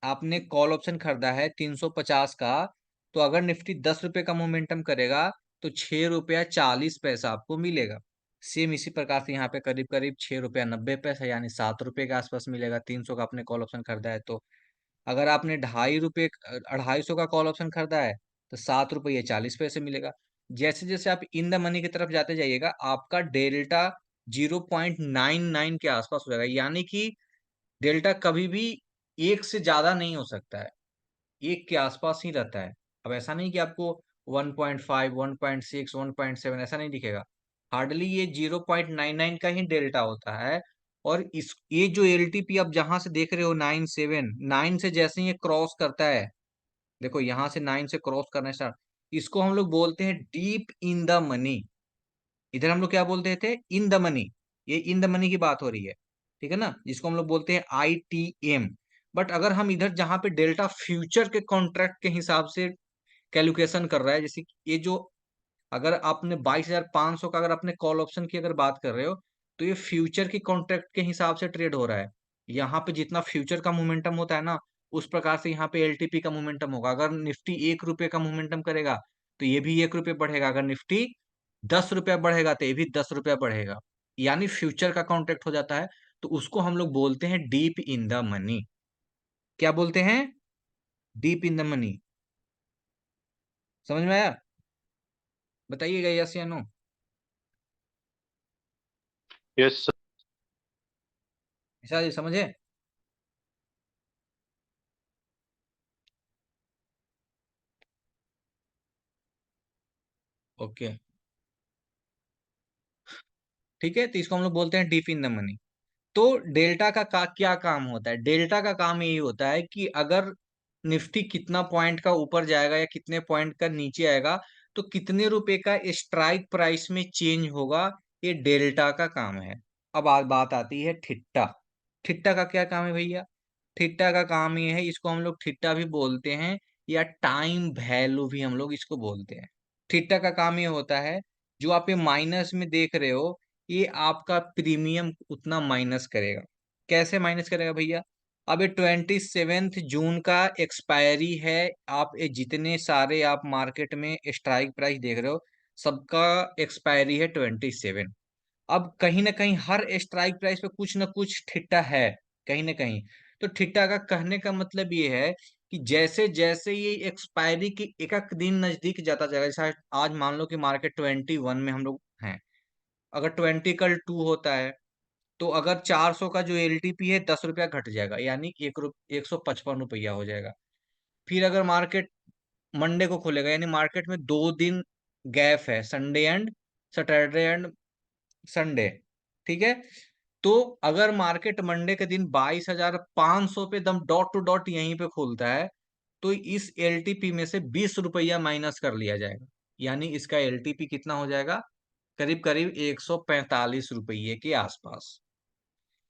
आपने कॉल ऑप्शन खरीदा है 350 का, तो अगर निफ्टी 10 रुपये का मोमेंटम करेगा, तो 6 रुपया 40 पैसा आपको मिलेगा। सेम इसी प्रकार से यहाँ पे करीब करीब 6 रुपया 90 पैसा यानी 7 रुपये के आसपास मिलेगा, 300 का आपने कॉल ऑप्शन खरीदा है तो। अगर आपने 250 का कॉल ऑप्शन खरीदा है, तो 7 रुपये 40 पैसे मिलेगा। जैसे जैसे आप इन द मनी की तरफ जाते जाइएगा, आपका डेल्टा 0.99 के आसपास हो जाएगा, यानी कि डेल्टा कभी भी 1 से ज्यादा नहीं हो सकता है, 1 के आसपास ही रहता है। अब ऐसा नहीं कि आपको 1.5, 1.6, 1.7 ऐसा नहीं दिखेगा, हार्डली ये 0.99 का ही डेल्टा होता है। और इस ये जो एलटीपी आप जहां से देख रहे हो 9 से जैसे ही ये क्रॉस करता है, देखो यहाँ से 9 से क्रॉस करना स्टार्ट, इसको हम लोग बोलते हैं डीप इन द मनी। इधर हम लोग क्या बोलते थे, इन द मनी, ये इन द मनी की बात हो रही है, ठीक है ना, जिसको हम लोग बोलते हैं आईटीएम। बट अगर हम इधर जहां पे डेल्टा फ्यूचर के कॉन्ट्रैक्ट के हिसाब से कैलकुलेशन कर रहा है, जैसे कि ये जो, अगर आपने 22,500 का अगर आपने कॉल ऑप्शन की अगर बात कर रहे हो, तो ये फ्यूचर की कॉन्ट्रैक्ट के हिसाब से ट्रेड हो रहा है। यहाँ पे जितना फ्यूचर का मोमेंटम होता है ना, उस प्रकार से यहाँ पे एलटीपी का मोमेंटम होगा। अगर निफ्टी 1 रुपये का मोमेंटम करेगा, तो ये भी 1 रुपये बढ़ेगा। अगर निफ्टी 10 रुपया बढ़ेगा, तो ये भी 10 रुपया बढ़ेगा, यानी फ्यूचर का कॉन्ट्रैक्ट हो जाता है। तो उसको हम लोग बोलते हैं डीप इन द मनी। क्या बोलते हैं, डीप इन द मनी। समझ में आया? बताइएगा यस या नो।
Yes sir.
ऐसा जी समझे? ओके, ठीक है, तो इसको हम लोग बोलते हैं डीप इन द मनी। तो डेल्टा का क्या काम होता है? डेल्टा का काम यही होता है कि अगर निफ्टी कितना पॉइंट का ऊपर जाएगा या कितने पॉइंट का नीचे आएगा, तो कितने रुपए का स्ट्राइक प्राइस में चेंज होगा, ये डेल्टा का काम है। अब बात आती है ठिट्टा। ठिट्टा का क्या काम है भैया? ठिट्टा का काम ये है, इसको हम लोग ठिट्टा भी बोलते हैं या टाइम वैल्यू भी हम लोग इसको बोलते हैं। ठिट्टा का काम ये होता है, जो आप ये माइनस में देख रहे हो, ये आपका प्रीमियम उतना माइनस करेगा। कैसे माइनस करेगा भैया? अब ये 27 जून का एक्सपायरी है। आप ये जितने सारे आप मार्केट में स्ट्राइक प्राइस देख रहे हो, सबका एक्सपायरी है 27। अब कहीं ना कहीं हर स्ट्राइक प्राइस पे कुछ ना कुछ ठिट्टा है, कहीं ना कहीं। तो ठिट्टा का कहने का मतलब ये है कि जैसे जैसे ये एक्सपायरी की एक एक दिन नजदीक जाता जाएगा, जैसे आज मान लो कि मार्केट 21 में हम लोग हैं, अगर 20 कल 2 होता है, तो अगर 400 का जो एलटीपी है 10 रुपया घट जाएगा, यानी 155 रुपया हो जाएगा। फिर अगर मार्केट मंडे को खुलेगा, यानी मार्केट में 2 दिन गैप है, Sunday and Saturday and Sunday, ठीक है। तो अगर मार्केट मंडे के दिन 22,500 पे दम डॉट टू डॉट यहीं पे खुलता है, तो इस एलटीपी में से 20 रुपया माइनस कर लिया जाएगा, यानी इसका एलटीपी कितना हो जाएगा, करीब करीब 145 रुपये के आसपास।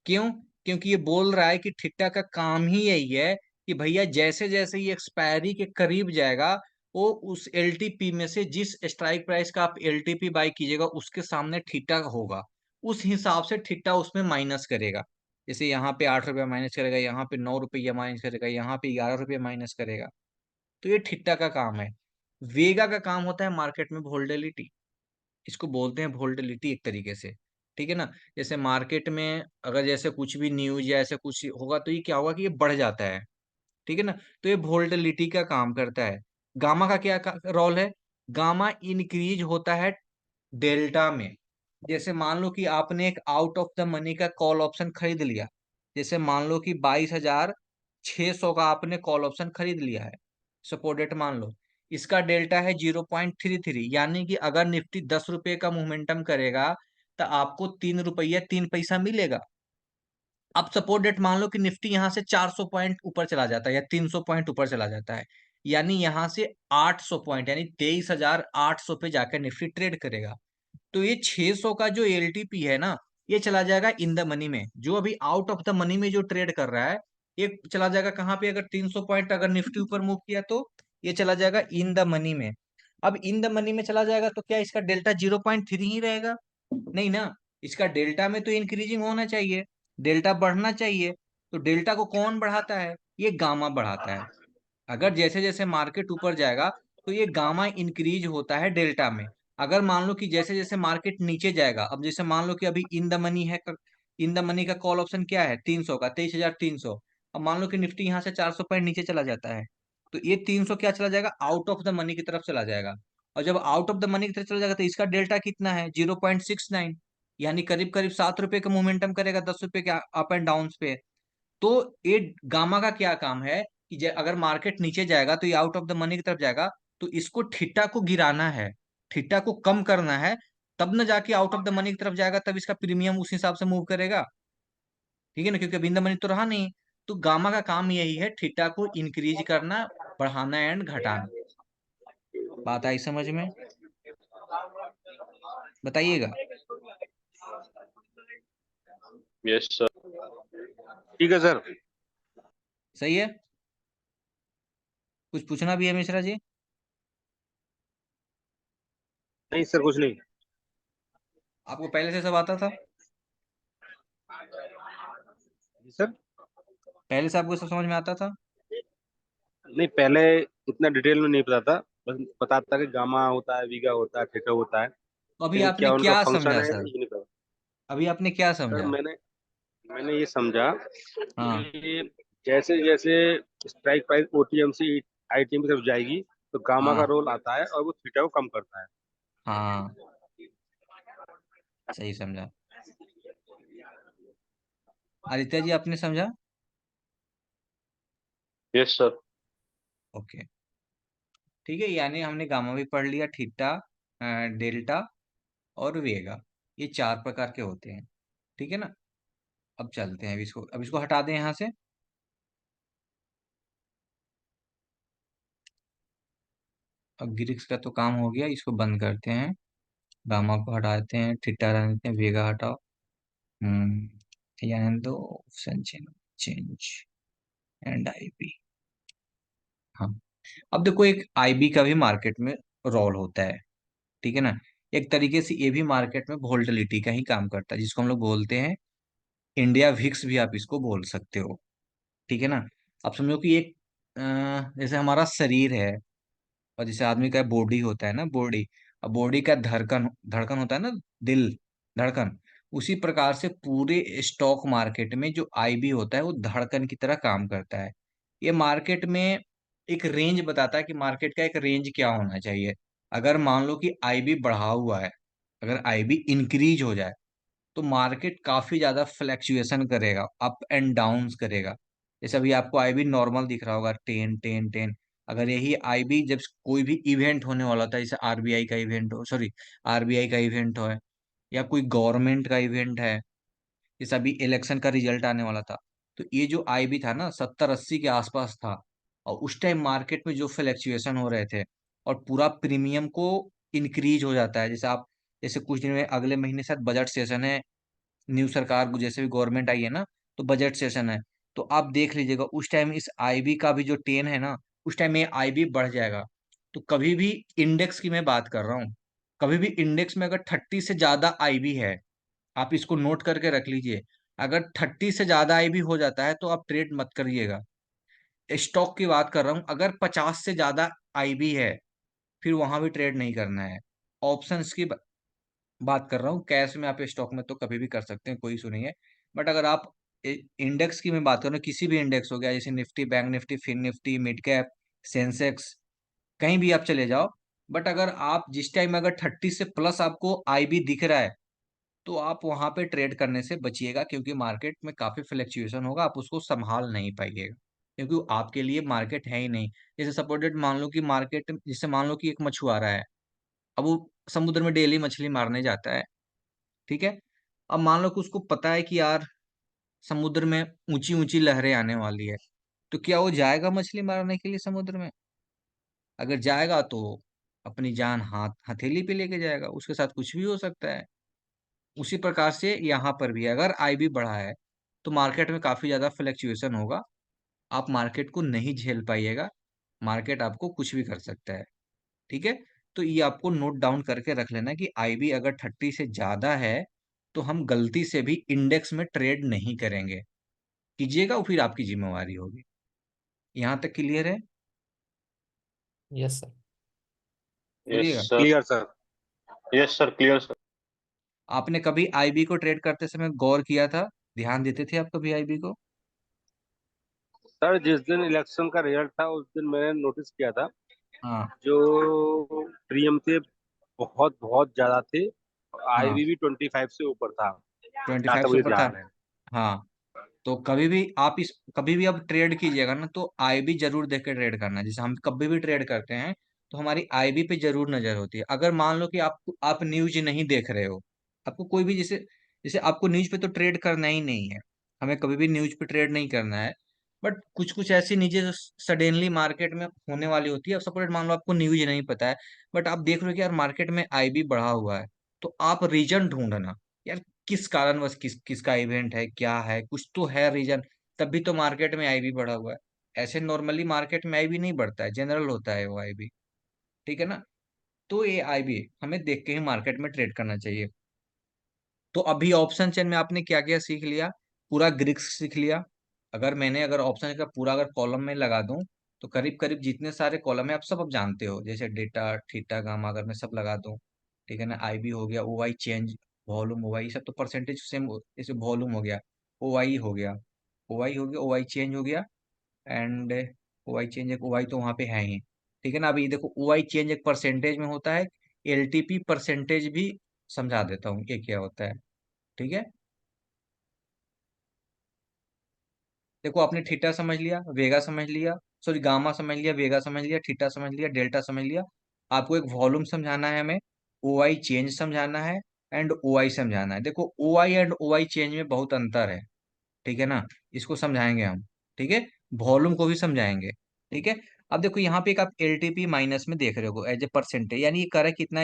क्यों? क्योंकि ये बोल रहा है कि ठिट्टा का काम ही यही है कि भैया जैसे जैसे ये एक्सपायरी के करीब जाएगा, वो उस एलटीपी में से जिस स्ट्राइक प्राइस का आप एलटीपी बाय कीजिएगा, उसके सामने ठिट्टा होगा, उस हिसाब से ठिट्टा उसमें माइनस करेगा। जैसे यहाँ पे 8 रुपया माइनस करेगा, यहाँ पे 9 रुपया माइनस करेगा, यहाँ पे 11 रुपया माइनस करेगा। तो ये ठिट्टा का काम है। वेगा का काम होता है मार्केट में वोल्टिलिटी, इसको बोलते हैं वोल्टिलिटी एक तरीके से, ठीक है ना। जैसे मार्केट में अगर जैसे कुछ भी न्यूज या ऐसे कुछ होगा, तो ये क्या होगा कि ये बढ़ जाता है, ठीक है ना। तो ये वोल्टिलिटी का काम करता है। गामा का क्या रोल है? गामा इंक्रीज होता है डेल्टा में। जैसे मान लो कि आपने एक आउट ऑफ द मनी का कॉल ऑप्शन खरीद लिया, जैसे मान लो कि 22,600 का आपने कॉल ऑप्शन खरीद लिया है, सपोर्ट डेट मान लो। इसका डेल्टा है 0.33, यानी कि अगर निफ्टी 10 रुपये का मोमेंटम करेगा, तो आपको 3 रुपया 3 पैसा मिलेगा। अब सपोर्ट डेट मान लो कि निफ्टी यहाँ से 400 पॉइंट ऊपर चला जाता है या 300 पॉइंट ऊपर चला जाता है, यानी यहाँ से 800 पॉइंट यानी 23,800 पे जाकर निफ्टी ट्रेड करेगा। तो ये 600 का जो एलटीपी है ना, ये चला जाएगा इन द मनी में। जो अभी आउट ऑफ द मनी में जो ट्रेड कर रहा है, ये चला जाएगा कहाँ पे? अगर 300 पॉइंट अगर निफ्टी ऊपर मूव किया, तो ये चला जाएगा इन द मनी में। अब इन द मनी में चला जाएगा तो क्या इसका डेल्टा 0.3 ही रहेगा? नहीं ना, इसका डेल्टा में तो इंक्रीजिंग होना चाहिए, डेल्टा बढ़ना चाहिए। तो डेल्टा को कौन बढ़ाता है? ये गामा बढ़ाता है। अगर जैसे जैसे मार्केट ऊपर जाएगा तो ये गामा इंक्रीज होता है डेल्टा में। अगर मान लो कि जैसे जैसे मार्केट नीचे जाएगा, अब जैसे मान लो कि अभी इन द मनी है, इन द मनी का कॉल ऑप्शन क्या है 300 का, 23,300। अब मान लो कि निफ्टी यहाँ से 400 पॉइंट नीचे चला जाता है, तो ये 300 क्या चला जाएगा, आउट ऑफ द मनी की तरफ चला जाएगा। और जब आउट ऑफ द मनी की तरफ चला जाएगा तो इसका डेल्टा कितना है 0.69, यानी करीब करीब 7 रुपए का मोमेंटम करेगा 10 रुपए के अप एंड डाउन पे। तो ये गामा का क्या काम है कि अगर मार्केट नीचे जाएगा तो ये आउट ऑफ द मनी की तरफ जाएगा, तो इसको थीटा को गिराना है, थीटा को कम करना है, तब न जाके आउट ऑफ द मनी की तरफ जाएगा, तब इसका प्रीमियम उस हिसाब से मूव करेगा। ठीक है ना, क्योंकि अभी इन द मनी तो रहा नहीं। तो गामा का काम यही है, थीटा को इंक्रीज करना, बढ़ाना एंड घटाना। बात आई समझ में? बताइएगा।
Yes sir.
ठीक है सर।
सही है? कुछ पूछना भी है मिश्रा जी?
नहीं सर, कुछ नहीं।
आपको पहले से सब आता था?
जी सर।
पहले से आपको सब समझ में आता था?
नहीं, पहले इतना डिटेल में नहीं पता था। बस पता था कि गामा होता है, वीगा होता है, थीटा होता है,
तो अभी
लेकिन
आपने
क्या उनका
क्या
फंक्शन
समझा
है
सर?
ये नहीं पता।
अभी आपने क्या
सर,
समझा?
मैंने मैंने ये समझा
हाँ
कि जैसे जैसे स्ट्राइक प्राइस ओटीएम से आईटीएम की तरफ जाएगी तो गामा का
हाँ
रोल आता है और वो थीटा को कम करता है।
हाँ, सही समझा। आदित्य जी आपने समझा?
Yes sir.
ओके, ठीक है, यानी हमने गामा भी पढ़ लिया, थीटा, डेल्टा और वेगा, ये 4 प्रकार के होते हैं। ठीक है ना? अब चलते हैं, अब इसको हटा दें यहाँ से। अब ग्रीक्स का तो काम हो गया, इसको बंद करते हैं। गामा को हटाते हैं, थीटा रहने देते हैं, वेगा हटाओ। यानी दो ऑप्शन चेंज एंड आईबी। हाँ, अब देखो, एक आईबी का भी मार्केट में रोल होता है। ठीक है ना? एक तरीके से ये भी मार्केट में वोल्टिलिटी का ही काम करता है, जिसको हम लोग बोलते हैं इंडिया विक्स भी आप इसको बोल सकते हो। ठीक है ना? आप समझो कि एक जैसे हमारा शरीर है, और जैसे आदमी का बॉडी होता है ना, बॉडी, अब बॉडी का धड़कन धड़कन होता है ना, दिल, धड़कन, उसी प्रकार से पूरे स्टॉक मार्केट में जो आईबी होता है वो धड़कन की तरह काम करता है। ये मार्केट में एक रेंज बताता है कि मार्केट का एक रेंज क्या होना चाहिए। अगर मान लो कि आईबी बढ़ा हुआ है, अगर आईबी इंक्रीज हो जाए तो मार्केट काफी ज्यादा फ्लैक्चुएशन करेगा, अप एंड डाउन्स करेगा। जैसे अभी आपको आईबी नॉर्मल दिख रहा होगा, 10 10 10। अगर यही आईबी जब कोई भी इवेंट होने वाला था, जैसे आरबीआई का इवेंट हो, सॉरी, आरबीआई का इवेंट हो, या कोई गवर्नमेंट का इवेंट है, जैसे अभी इलेक्शन का रिजल्ट आने वाला था, तो ये जो आईबी था ना 70 80 के आसपास था। और उस टाइम मार्केट में जो फ्लैक्चुएशन हो रहे थे, और पूरा प्रीमियम को इंक्रीज हो जाता है। जैसे आप, जैसे कुछ दिन में अगले महीने शायद बजट सेशन है, न्यू सरकार को जैसे भी गवर्नमेंट आई है ना, तो बजट सेशन है, तो आप देख लीजिएगा उस टाइम इस आईबी का भी जो टेन है ना, उस टाइम ये आईबी बढ़ जाएगा। तो कभी भी इंडेक्स की मैं बात कर रहा हूँ, कभी भी इंडेक्स में अगर 30 से ज्यादा आईबी है, आप इसको नोट करके रख लीजिए, अगर 30 से ज्यादा आईबी हो जाता है तो आप ट्रेड मत करिएगा। स्टॉक की बात कर रहा हूँ, अगर 50 से ज्यादा आईबी है, फिर वहां भी ट्रेड नहीं करना है। ऑप्शंस की बात कर रहा हूँ, कैश में आप स्टॉक में तो कभी भी कर सकते हैं, कोई इशू नहीं है। बट अगर आप इंडेक्स की मैं बात कर रहा हूँ, किसी भी इंडेक्स हो गया, जैसे Nifty, bank Nifty, fin Nifty, mid cap, Sensex, कहीं भी आप चले जाओ, बट अगर आप जिस टाइम अगर 30 से प्लस आपको आईबी दिख रहा है, तो आप वहां पे ट्रेड करने से बचिएगा, क्योंकि मार्केट में काफी फ्लक्चुएशन होगा, आप उसको संभाल नहीं पाइएगा, क्योंकि वो आपके लिए मार्केट है ही नहीं। जैसे सपोर्टेड मान लो कि मार्केट, जैसे मान लो कि एक मछुआरा है, अब वो समुद्र में डेली मछली मारने जाता है। ठीक है? अब मान लो कि उसको पता है कि यार समुद्र में ऊंची ऊंची लहरें आने वाली है, तो क्या वो जाएगा मछली मारने के लिए समुद्र में? अगर जाएगा तो अपनी जान हाथ हथेली पे लेके जाएगा, उसके साथ कुछ भी हो सकता है। उसी प्रकार से यहाँ पर भी अगर आईबी बढ़ा है तो मार्केट में काफी ज्यादा फ्लक्चुएशन होगा, आप मार्केट को नहीं झेल पाइएगा। मार्केट आपको कुछ भी कर सकता है। ठीक है, तो ये आपको नोट डाउन करके रख लेना कि आईबी अगर 30 से ज्यादा है तो हम गलती से भी इंडेक्स में ट्रेड नहीं करेंगे। कीजिएगा और फिर आपकी जिम्मेवारी होगी। यहाँ तक क्लियर है?
Yes sir.
यस
बोलिएगा।
Sir.
Clear sir.
Yes sir, clear sir.
आपने कभी आईबी को ट्रेड करते समय गौर किया था? ध्यान देते थे आप कभी आईबी को?
सर जिस दिन इलेक्शन का रिजल्ट था उस दिन मैंने नोटिस किया था,
हाँ।
जो प्रीमियम थे बहुत बहुत ज्यादा थे।
हाँ,
आईवी भी 25 से ऊपर था,
ट्वेंटी
जहाँ
फाइव
तक
से
मुझे
ऊपर था।
ध्यान है।
हाँ, तो कभी भी अब ट्रेड कीजिएगा ना तो आईबी जरूर देख के ट्रेड करना। जैसे हम कभी भी ट्रेड करते हैं तो हमारी आईबी पे जरूर नजर होती है। अगर मान लो कि आप न्यूज नहीं देख रहे हो, आपको कोई भी जैसे जैसे आपको न्यूज पे तो ट्रेड करना ही नहीं है, हमें कभी भी न्यूज पे ट्रेड नहीं करना है। बट कुछ कुछ ऐसी न्यूजें जो सडनली मार्केट में होने वाली होती है, अब सपोज मान लो आपको न्यूज नहीं पता है, बट आप देख रहे हो कि यार मार्केट में आईबी बढ़ा हुआ है, तो आप रीजन ढूंढना यार, किस कारणवश किसका इवेंट है, क्या है, कुछ तो है रीजन, तभी तो मार्केट में आईबी बढ़ा हुआ है। ऐसे नॉर्मली मार्केट में आईबी नहीं बढ़ता है, जनरल होता है वो आईबी। ठीक है ना? तो ये आईबी हमें देख के ही मार्केट में ट्रेड करना चाहिए। तो अभी ऑप्शन चेन में आपने क्या क्या सीख लिया? पूरा ग्रिक्स सीख लिया। अगर ऑप्शन का पूरा अगर कॉलम में लगा दूं तो करीब करीब जितने सारे कॉलम है आप सब अब जानते हो, जैसे डेटा थीटा गामा, अगर मैं सब लगा दूं, ठीक है ना, आईबी हो गया, ओ आई चेंज, वॉल्यूम ओ आई, सब तो परसेंटेज सेम, जैसे वॉल्यूम हो गया, ओ आई हो गया, ओ आई हो गया, ओ आई चेंज हो गया, एंड ओ आई चेंज एक ओ आई तो वहां पे है ही। ठीक है ना? अभी देखो ओ आई चेंज एक परसेंटेज में होता है, एलटीपी परसेंटेज भी समझा देता हूँ ये क्या होता है। ठीक है, देखो आपने थीटा समझ लिया, वेगा समझ लिया, सॉरी गामा समझ लिया, वेगा समझ लिया, थीटा समझ लिया, डेल्टा समझ लिया। आपको एक वॉल्यूम समझाना है हमें, ओ आई चेंज समझाना है, एंड ओ आई समझाना है। देखो ओ आई एंड ओ आई चेंज में बहुत अंतर है। ठीक है ना? इसको समझाएंगे हम। ठीक है, वॉल्यूम को भी समझाएंगे। ठीक है, अब देखो यहाँ पे एक आप एलटीपी माइनस में देख रहे हो एज ए परसेंटेज, यानी ये कह रहा है कितना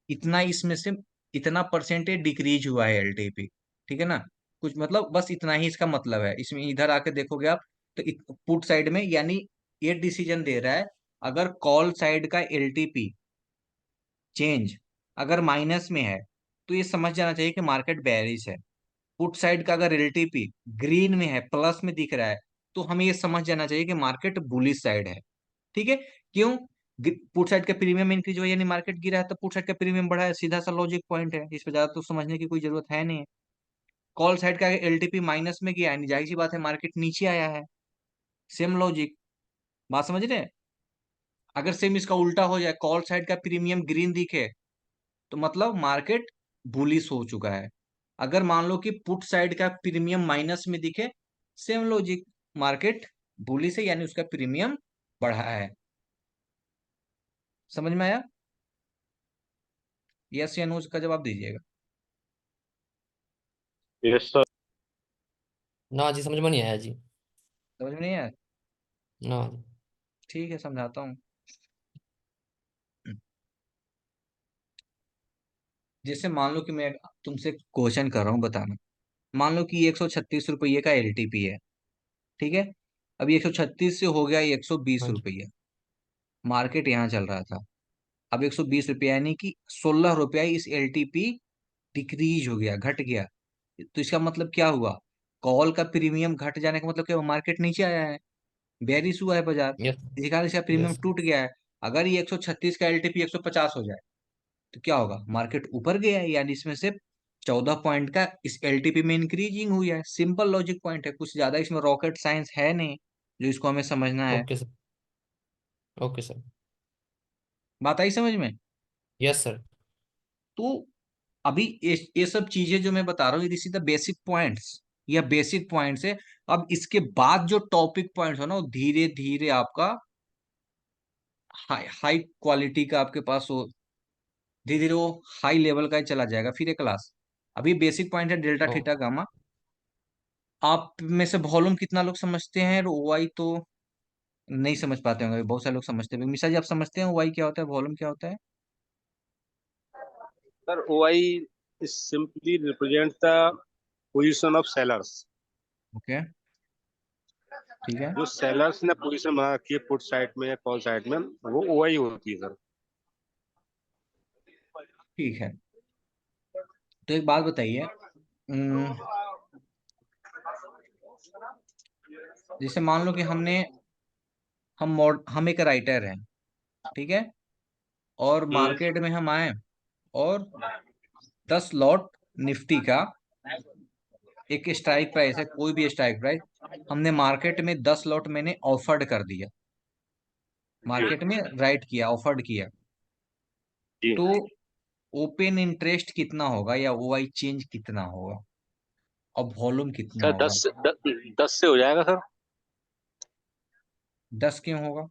इतना इसमें से इतना परसेंटेज डिक्रीज हुआ है एलटीपी। ठीक है ना? कुछ मतलब बस इतना ही इसका मतलब है। इसमें इधर आके देखोगे आप तो पुट साइड में, यानी ये डिसीजन दे रहा है, अगर कॉल साइड का एलटीपी चेंज अगर माइनस में है तो ये समझ जाना चाहिए कि मार्केट बेयरिश है। पुट साइड का अगर एलटीपी ग्रीन में है, प्लस में दिख रहा है, तो हमें ये समझ जाना चाहिए कि मार्केट बुलिश साइड है। ठीक है? क्यों? पुट साइड का प्रीमियम इंक्रीज हुआ यानी मार्केट गिरा है, तो पुट साइड का प्रीमियम बढ़ा है, सीधा सा लॉजिक पॉइंट है, इस पे ज्यादा तो समझने की कोई जरूरत है नहीं। कॉल साइड का एलटीपी माइनस में गया है, जाहिर सी बात है मार्केट नीचे आया है। सेम लॉजिक, बात समझ रहे हैं? अगर सेम इसका उल्टा हो जाए, कॉल साइड का प्रीमियम ग्रीन दिखे, तो मतलब मार्केट बुलिश हो चुका है। अगर मान लो कि पुट साइड का प्रीमियम माइनस में दिखे, सेम लॉजिक, मार्केट बुलिश है यानी उसका प्रीमियम बढ़ा है। समझ में आया? यस या नो का जवाब दीजिएगा।
Yes sir.
ना जी, समझ में नहीं आया जी।
समझ में नहीं आया?
ना।
ठीक है, समझाता हूँ। जैसे मान लो कि मैं तुमसे क्वेश्चन कर रहा हूँ, बताना। मान लो कि 136 रुपये का एलटीपी है। ठीक है, अभी 136 से हो गया 120
हाँ जी।
रुपये मार्केट यहाँ चल रहा था। अब 120 रुपये यानी कि 16 रुपया इस एलटीपी डिक्रीज हो गया, घट गया। तो इसका मतलब क्या हुआ? कॉल का प्रीमियम घट जाने का मतलब क्या हुआ? मार्केट नीचे आया है, बेरिश हुआ है बाजार,
यस।
इसी कारण इसका प्रीमियम
यस।
टूट गया है। अगर ये 136 का एलटीपी 150 हो जाए तो क्या होगा? मार्केट ऊपर गया है, यानी इसमें से 14 पॉइंट का इस एलटीपी में इंक्रीजिंग हुई है। सिंपल लॉजिक पॉइंट है, कुछ ज्यादा इसमें रॉकेट साइंस है नहीं जो इसको हमें समझना है।
Okay sir. Okay sir.
बात आई समझ में?
Yes sir.
तो अभी ये सब चीजें जो मैं बता रहा हूँ, this is the basic points, या बेसिक पॉइंट्स है। अब इसके बाद जो टॉपिक पॉइंट्स हो ना, वो धीरे धीरे आपका हाई हाई क्वालिटी का आपके पास हो, धीरे धीरे वो हाई लेवल का ही चला जाएगा फिर ये क्लास। अभी बेसिक पॉइंट है डेल्टा
ओ।
Theta gamma. आप में से वॉल्यूम कितना लोग समझते हैं? और ओवाई तो नहीं समझ पाते होंगे, बहुत सारे लोग समझते हैं। मिश्रा जी, आप समझते हैं ओवाई क्या होता है, वॉल्यूम क्या होता है?
Sir O I is simply represent the position of sellers.
Okay. ठीक है,
जो सेलर्स ने पोजीशन बना रखी है पुट साइड में या कॉल साइड में, वो ओआई होती है सर।
ठीक है। तो एक बात बताइए, जैसे मान लो कि हम एक राइटर हैं, ठीक है, और मार्केट में हम आए और 10 लॉट निफ्टी का, एक स्ट्राइक प्राइस है, कोई भी स्ट्राइक प्राइस, हमने मार्केट में 10 लॉट मैंने ऑफर्ड कर दिया, मार्केट में राइट किया, ऑफर्ड किया,
जी
तो ओपन इंटरेस्ट कितना होगा या ओआई चेंज कितना होगा और वॉल्यूम कितना
सर,
होगा?
10 से हो जाएगा सर।
10 क्यों होगा?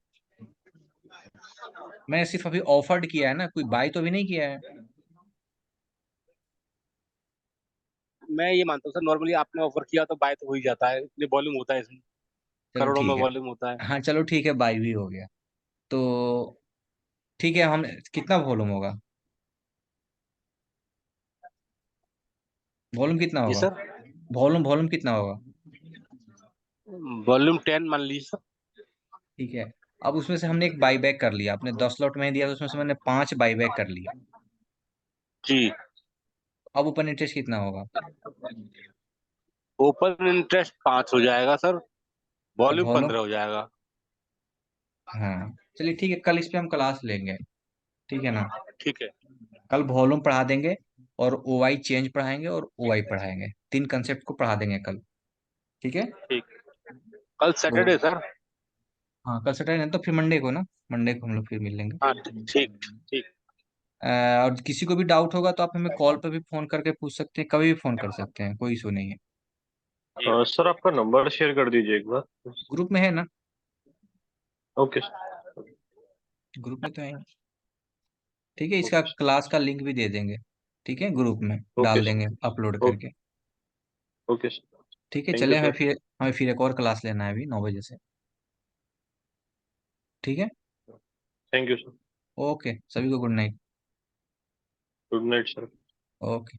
मैंने सिर्फ अभी ऑफर्ड किया है ना, कोई बाय तो अभी नहीं किया है।
मैं ये मानता हूँ सर, नॉर्मली आपने ऑफर किया तो बाय तो हो ही जाता है, इतनी वॉल्यूम होता है इसमें,
चलो
करोड़ों में
ठीक है,
वॉल्यूम होता है।
हाँ चलो ठीक है, बाय भी हो गया। तो ठीक है, हम कितना वॉल्यूम होगा, वॉल्यूम कितना
जी
होगा,
सर,
वॉल्यूम वॉल्यूम कितना होगा?
वॉल्यूम 10 मान लीजिए सर।
ठीक है, अब उसमें से हमने एक बाई बैक कर लिया, आपने 10 लॉट में दिया तो उसमें से मैंने 5 बाई बैक कर लिया,
जी,
अब ओपन इंटरेस्ट कितना होगा?
ओपन इंटरेस्ट 5 हो जाएगा सर,
और
वॉल्यूम
वॉल्यूम?
15 हो जाएगा।
हाँ चलिए ठीक है, कल इस पे हम क्लास लेंगे, ठीक है ना?
ठीक है।
कल वॉल्यूम पढ़ा देंगे और ओआई चेंज पढ़ाएंगे और ओआई पढ़ाएंगे, 3 कंसेप्ट को पढ़ा देंगे कल, ठीक है?
ठीक, कल
तो
सैटरडे सर।
हाँ, कल सैटरडे नहीं तो फिर मंडे को ना, मंडे को हम लोग फिर मिल लेंगे।
हाँ ठीक ठीक।
और किसी को भी डाउट होगा तो आप हमें कॉल पे भी फोन करके पूछ सकते हैं, कभी भी फोन कर सकते हैं, कोई इशू नहीं है।
जी
सर आपका नंबर शेयर कर दीजिए एक बार।
ग्रुप में है ना?
ओके
ग्रुप में तो है। ठीक है, इसका
ओके
क्लास का लिंक भी दे देंगे, ठीक है, ग्रुप में
ओके
डाल देंगे अपलोड करके।
Okay sir.
ठीक है,
थैंक यू
चले,
सर।
हमें फिर एक और क्लास लेना है अभी 9 बजे से, ठीक है?
Thank you sir.
ओके, सभी को good night.
Good night sir.
Okay.